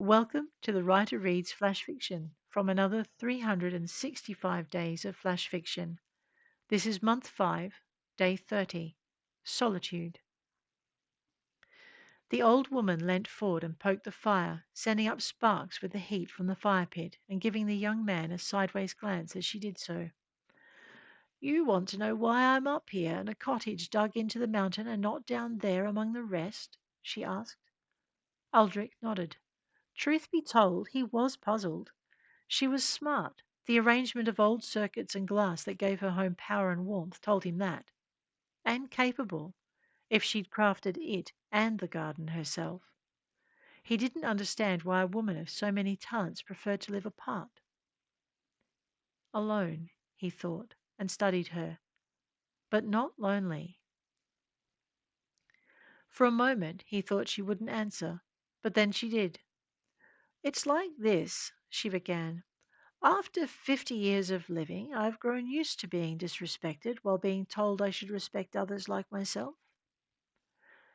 Welcome to the Writer Reads Flash Fiction from another 365 days of flash fiction. This is month 5, day 30, Solitude. The old woman leant forward and poked the fire, sending up sparks with the heat from the fire pit and giving the young man a sideways glance as she did so. You want to know why I'm up here in a cottage dug into the mountain and not down there among the rest? She asked. Aldrich nodded. Truth be told, he was puzzled. She was smart. The arrangement of old circuits and glass that gave her home power and warmth told him that. And capable, if she'd crafted it and the garden herself. He didn't understand why a woman of so many talents preferred to live apart. Alone, he thought, and studied her, but not lonely. For a moment he thought she wouldn't answer, but then she did. It's like this, she began. After 50 years of living, I've grown used to being disrespected while being told I should respect others like myself.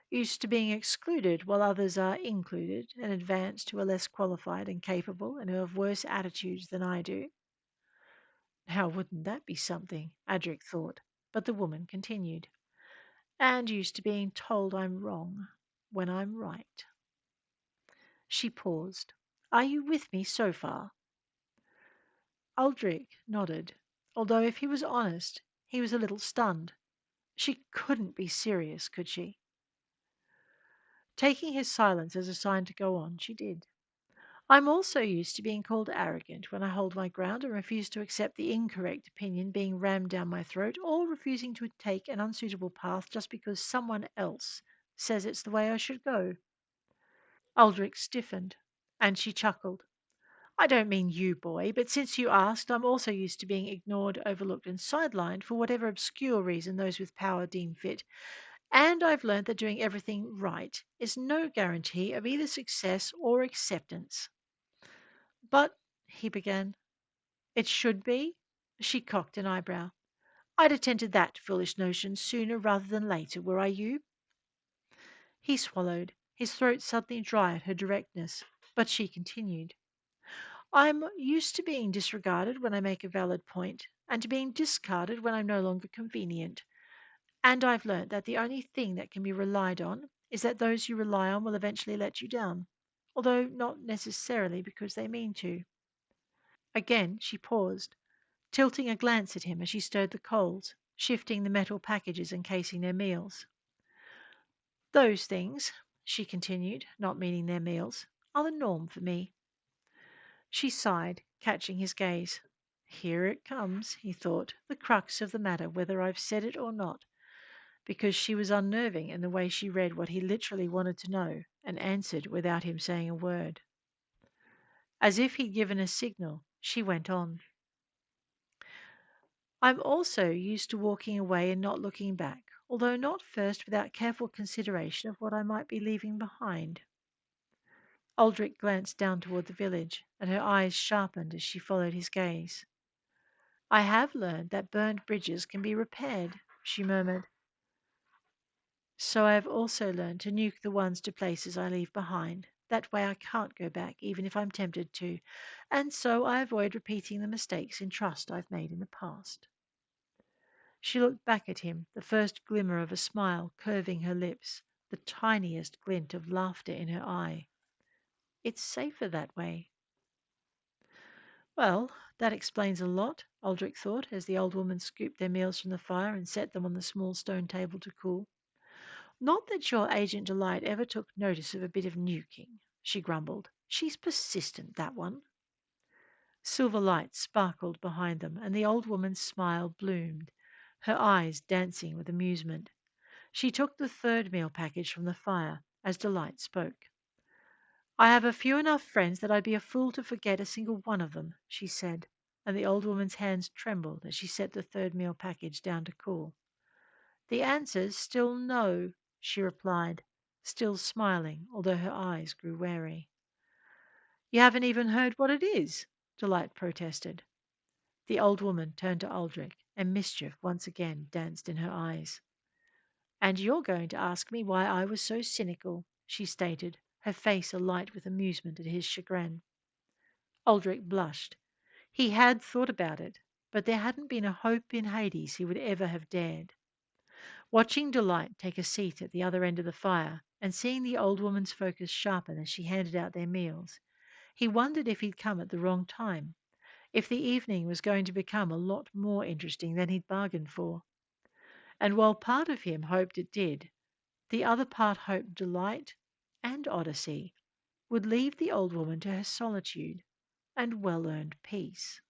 Used to being excluded while others are included and advanced who are less qualified and capable and who have worse attitudes than I do. How wouldn't that be something? Adric thought, but the woman continued. And used to being told I'm wrong when I'm right. She paused. Are you with me so far? Aldrich nodded, although if he was honest, he was a little stunned. She couldn't be serious, could she? Taking his silence as a sign to go on, she did. I'm also used to being called arrogant when I hold my ground and refuse to accept the incorrect opinion being rammed down my throat, or refusing to take an unsuitable path just because someone else says it's the way I should go. Aldrich stiffened, and she chuckled. I don't mean you, boy, but since you asked, I'm also used to being ignored, overlooked, and sidelined for whatever obscure reason those with power deem fit. And I've learned that doing everything right is no guarantee of either success or acceptance. But, he began, it should be? She cocked an eyebrow. I'd attend to that foolish notion sooner rather than later, were I you. He swallowed, his throat suddenly dry at her directness, but she continued. I'm used to being disregarded when I make a valid point, and to being discarded when I'm no longer convenient. And I've learnt that the only thing that can be relied on is that those you rely on will eventually let you down, although not necessarily because they mean to. Again she paused, tilting a glance at him as she stirred the coals, shifting the metal packages encasing their meals. Those things, she continued, not meaning their meals, are the norm for me. She sighed, catching his gaze. Here it comes, he thought, the crux of the matter, whether I've said it or not, because she was unnerving in the way she read what he literally wanted to know and answered without him saying a word. As if he'd given a signal, she went on. I'm also used to walking away and not looking back, although not first without careful consideration of what I might be leaving behind. Aldrich glanced down toward the village, and her eyes sharpened as she followed his gaze. I have learned that burned bridges can be repaired, she murmured. So I have also learned to nuke the ones to places I leave behind. That way I can't go back, even if I'm tempted to, and so I avoid repeating the mistakes in trust I've made in the past. She looked back at him, the first glimmer of a smile curving her lips, the tiniest glint of laughter in her eye. It's safer that way. Well, that explains a lot, Aldrich thought, as the old woman scooped their meals from the fire and set them on the small stone table to cool. Not that your Agent Delight ever took notice of a bit of nuking, she grumbled. She's persistent, that one. Silver light sparkled behind them, and the old woman's smile bloomed, her eyes dancing with amusement. She took the third meal package from the fire as Delight spoke. I have a few enough friends that I'd be a fool to forget a single one of them, she said, and the old woman's hands trembled as she set the third meal package down to cool. The answer's still no, she replied, still smiling, although her eyes grew wary. You haven't even heard what it is, Delight protested. The old woman turned to Aldrich, and mischief once again danced in her eyes. And you're going to ask me why I was so cynical, she stated, her face alight with amusement at his chagrin. Aldrich blushed. He had thought about it, but there hadn't been a hope in Hades he would ever have dared. Watching Delight take a seat at the other end of the fire, and seeing the old woman's focus sharpen as she handed out their meals, he wondered if he'd come at the wrong time, if the evening was going to become a lot more interesting than he'd bargained for. And while part of him hoped it did, the other part hoped Delight and Odyssey would leave the old woman to her solitude and well earned peace.